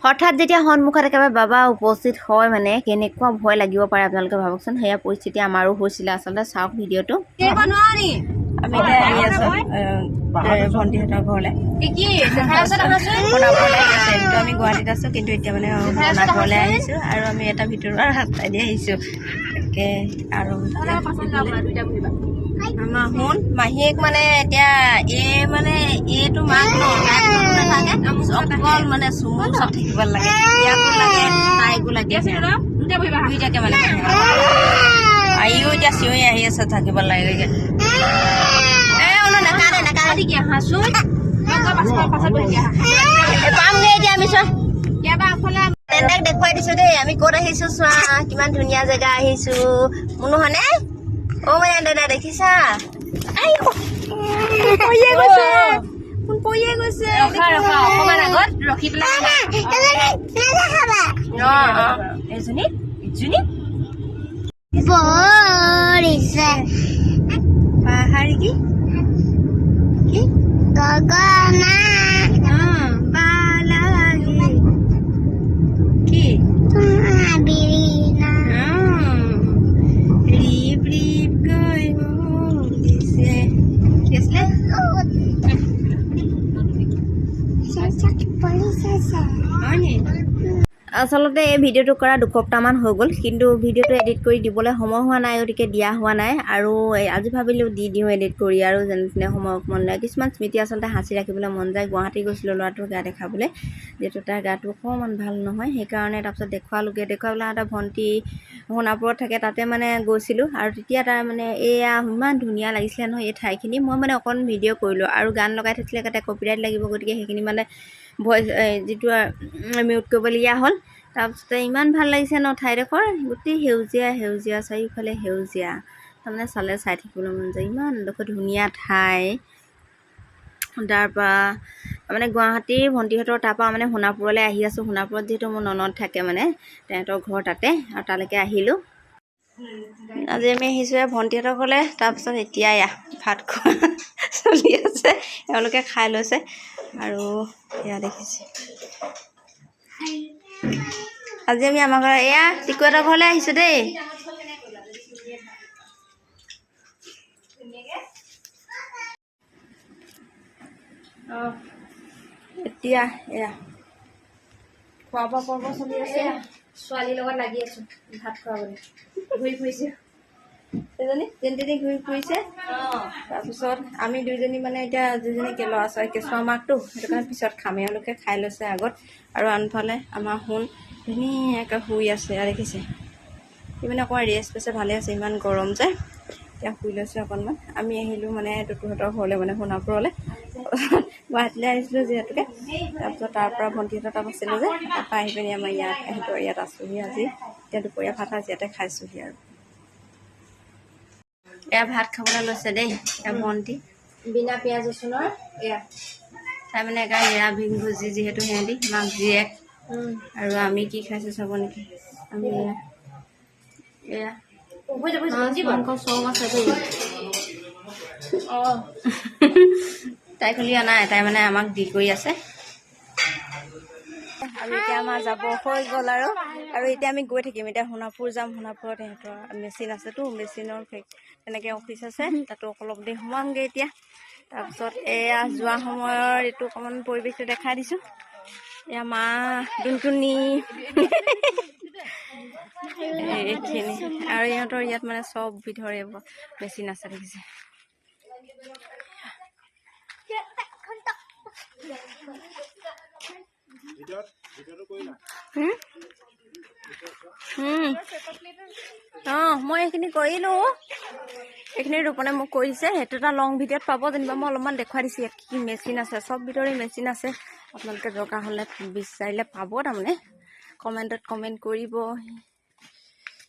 হঠাৎ যেতিয়া সন্মুখত একেবাৰে বাবা উপস্থিত হয় মানে কেনেকুৱা ভয় লাগিব পাৰে আপোনালোকে ভাবকচোন। সেয়া পৰিস্থিতি আমাৰো হৈছিলে আচলতে। চাওক ভিডিঅ'টো। আমি এতিয়া আহি আছোঁ ভণ্টিহঁতৰ ঘৰলৈ। আমি গুৱাহাটীত আছোঁ, কিন্তু এতিয়া মানে ঘৰলৈ আহিছোঁ আৰু আমি এটা ভিতৰুৱা ৰাস্তাইদি আহিছোঁ। তাকে আৰু আমাৰ শুন মাহীয়েক মানে এতিয়া মানে এইটো মাক নাথাকে, অকল মানে চুমুৰ চব থাকিব লাগে, ইয়াকো লাগে তাইকো লাগে দুইটাকে মানে আইও এতিয়া চিঞৰি আহি আছে থাকিব লাগে। পামগে এতিয়া আমি চোৱা দেখুৱাই দিছো দেই আমি ক'ত আহিছো। চোৱা কিমান ধুনীয়া জেগা আহিছো মুনু হয়নে? অ মানে দাদা দেখিছা পৰিয়ে গৈছে অকমান আগত ৰখি পেলাই এজনী পাহাৰী কি আচলতে এই ভিডিঅ'টো কৰা দুসপ্তাহমান হৈ গ'ল, কিন্তু ভিডিঅ'টো এডিট কৰি দিবলৈ সময় হোৱা নাই, গতিকে দিয়া হোৱা নাই। আৰু আজি ভাবিলোঁ দি দিওঁ এডিট কৰি, আৰু যেনে তেনে সময় মন যায়। কিছুমান স্মৃতি আচলতে সাঁচি ৰাখিবলৈ মন যায়। গুৱাহাটী গৈছিলোঁ ল'ৰাটোৰ গা দেখাবলৈ, যিহেতু তাৰ গাটো অকণমান ভাল নহয়, সেইকাৰণে তাৰপিছত দেখুৱাবলৈ এটা ভণ্টি সোণাপুৰত থাকে, তাতে মানে গৈছিলোঁ। আৰু তেতিয়া তাৰ মানে এয়া ইমান ধুনীয়া লাগিছিলে নহয় এই ঠাইখিনি। মই মানে অকণ ভিডিঅ' কৰিলোঁ আৰু গান লগাই থৈছিলে, তাতে কপিৰাইট লাগিব, গতিকে সেইখিনি মানে ভইচ যিটো মিউট কৰিবলগীয়া হ'ল। তাৰপিছতে ইমান ভাল লাগিছে ন ঠাইডোখৰ, গোটেই সেউজীয়া চাৰিওফালে সেউজীয়া, তাৰমানে চাই থাকিবলৈ মন যায়। ইমান এডোখৰ ধুনীয়া ঠাই। তাৰপৰা মানে গুৱাহাটীৰ ভণ্টিহঁতৰ তাৰপৰা মানে সোণাপুৰলৈ আহি আছোঁ। সোণাপুৰত যিহেতু মোৰ ননদ থাকে মানে তেহেঁতৰ ঘৰ তাতে, আৰু তালৈকে আহিলোঁ। আজি আমি আহিছোঁ ভণ্টিহঁতৰ ঘৰলৈ। তাৰপিছত এতিয়া ভাত খোৱা চলি আছে, এওঁলোকে খাই লৈছে। আৰু এয়া দেখিছে আজি আমি আমাৰ ঘৰত টিকুহঁতৰ ঘৰলৈ আহিছোঁ দেই। এতিয়া খোৱা বোৱা পৰ্ব চলি আছে। ছোৱালীৰ লগত লাগি আছোঁ ভাত খুৱাবলৈ। ঘূৰি ফুৰিছে এজনী যেনি ঘূৰি ফুৰিছে। তাৰপিছত আমি দুইজনী মানে এতিয়া কেঁচুৱা মাকটো, সেইটো কাৰণে পিছত খাম। এওঁলোকে খাই লৈছে আগত, আৰু আনফালে আমাৰ সোণ ধুনীয়াকৈ শুই আছে। আৰু দেখিছে সি মানে অকণমান ৰেষ্ট পাইছে, ভালে আছে, ইমান গৰম যে এতিয়া শুই লৈছে অকণমান। আমি আহিলোঁ মানে টুটুহঁতৰ ঘৰলৈ, মানে সোণাপুৰলৈ। গুৱাহাটীলৈ আহিছিলোঁ যিহেতুকে, তাৰপিছত তাৰপৰা ভণ্টিহঁতৰ তাত আছিলোঁ যে, তাৰপৰা আহি পিনি আমাৰ সিহঁতৰ ইয়াত আছোঁহি আজি। এতিয়া দুপৰীয়া ভাত সাজ ইয়াতে খাইছোঁহি। আৰু ভাত খাবলৈ লৈছে দেই ভণ্টি, বিনা পিঁয়াজ ৰচুনৰ। তাই মানে একেবাৰে নিৰামিষ ভোজী, যিহেতু সিহঁতি মাক জীয়েক। আৰু আমি কি খাইছোঁ চাব নেকি? আমি মাংস চব আছে দেই। তাই খুলি অনাই, তাই মানে আমাক দি কৰি আছে। আৰু এতিয়া আমাৰ যাব হৈ গ'ল। আৰু এতিয়া আমি গৈ থাকিম। এতিয়া সোণাপুৰ যাম। সোণাপুৰত সিহঁতৰ মেচিন আছেতো, মেচিনৰ তেনেকৈ অফিচ আছে, তাতো অলপ দেৰি সোমামগৈ এতিয়া। তাৰপিছত যোৱা সময়ৰ এইটো অকণমান পৰিৱেশটো দেখাই দিছোঁ। এয়া মা দুনটুনি এইখিনি, আৰু ইহঁতৰ ইয়াত মানে চব বিধৰে মেচিন আছে, দেখিছে। মই এইখিনি কৰিলোঁ। এইখিনি ৰূপণে মোক কৰিছে। সেইটো এটা লং ভিডিঅ'ত পাব যেনিবা। মই অলপমান দেখুৱাই দিছোঁ ইয়াত কি মেচিন আছে। চব ভিতৰতে মেচিন আছে। আপোনালোকে দৰকাৰ হ'লে বিচাৰিলে পাব, তাৰমানে কমেণ্টত কমেণ্ট কৰিব।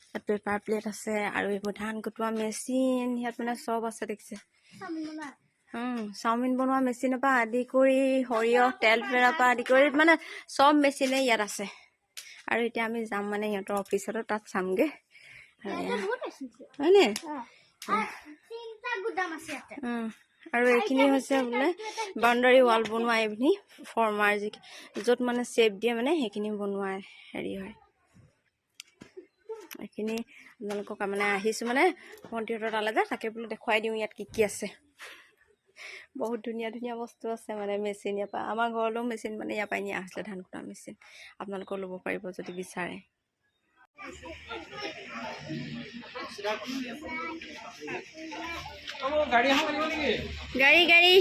ইয়াত পেপাৰ প্লেট আছে, আৰু এইবোৰ ধান কুটোৱা মেচিন ইয়াত মানে চব আছে, দেখিছে। চাওমিন বনোৱা মেচিনৰ পৰা আদি কৰি সৰিয়হ তেল পেৰাৰ পৰা আদি কৰি মানে চব মেচিনে ইয়াত আছে। আৰু এতিয়া আমি যাম মানে সিহঁতৰ অফিচতো, তাত চামগৈ হয়নে। আৰু এইখিনি হৈছে বোলে বাউণ্ডাৰী ৱাল বনোৱা এইখিনি ফৰ্মাৰ য'ত মানে শ্বেপ দিয়ে মানে সেইখিনি বনোৱা হেৰি হয়। এইখিনি আপোনালোকক মানে আহিছোঁ মানে ভণ্টিহঁতৰ তালৈ যে তাকে বোলো দেখুৱাই দিওঁ ইয়াত কি কি আছে। বহুত ধুনীয়া ধুনীয়া বস্তু আছে মানে মেচিন ইয়াৰ পৰা আমাৰ ঘৰলৈও মেচিন মানে ইয়াৰ পৰাই নিয়া হৈছিলে ধান কুটা মেচিন। আপোনালোকেও ল'ব পাৰিব যদি বিচাৰে। গাড়ী গাড়ী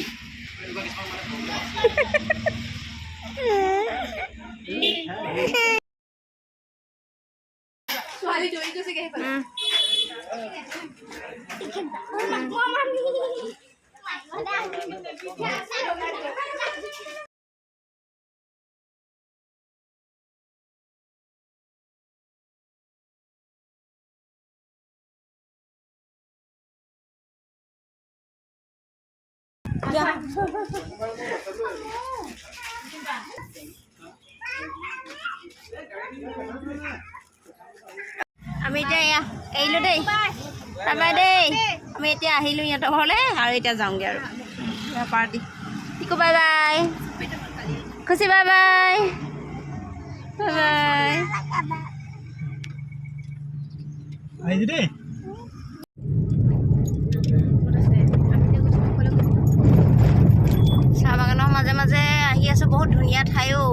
আমি এতিয়া এয়া এৰিলোঁ দেই, বাই দেই। আমি এতিয়া আহিলোঁ ইহঁতৰ ঘৰলৈ আৰু এতিয়া যাওঁগৈ আৰু পাৰ্টি টিকু বাই বাই, খুচি বাই বাই, বাই বাই। চাহ বাগানৰ মাজে মাজে আহি আছোঁ, বহুত ধুনীয়া ঠাইও।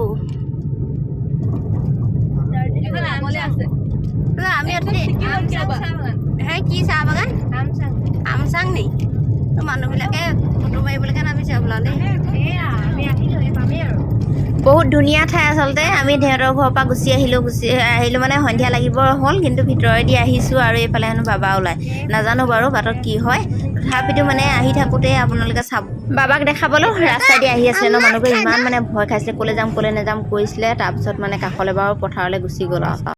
আমি হে কি চাহ বাগান আমচাং নি মানুহবিলাকে ফটো মাৰিবলৈকে নামিছে বোলা দেই। বহুত ধুনীয়া ঠাই আচলতে। আমি সিহঁতৰ ঘৰৰ পৰা গুচি আহিলোঁ মানে সন্ধিয়া লাগিব হ'ল, কিন্তু ভিতৰেদি আহিছোঁ আৰু এইফালে হেনো বাবা ওলাই নাজানো বাৰু বাটত কি হয়। তথাপিতো মানে আহি থাকোঁতে আপোনালোকে চাব, বাবাক দেখাবলৈ ৰাস্তাইদি আহি আছিলে ন। মানুহবোৰে ইমান মানে ভয় খাইছিলে, ক'লৈ যাম ক'লৈ নাযাম কৰিছিলে। তাৰপিছত মানে কাষলৈ বাৰু পথাৰলৈ গুচি গ'ল আৰু।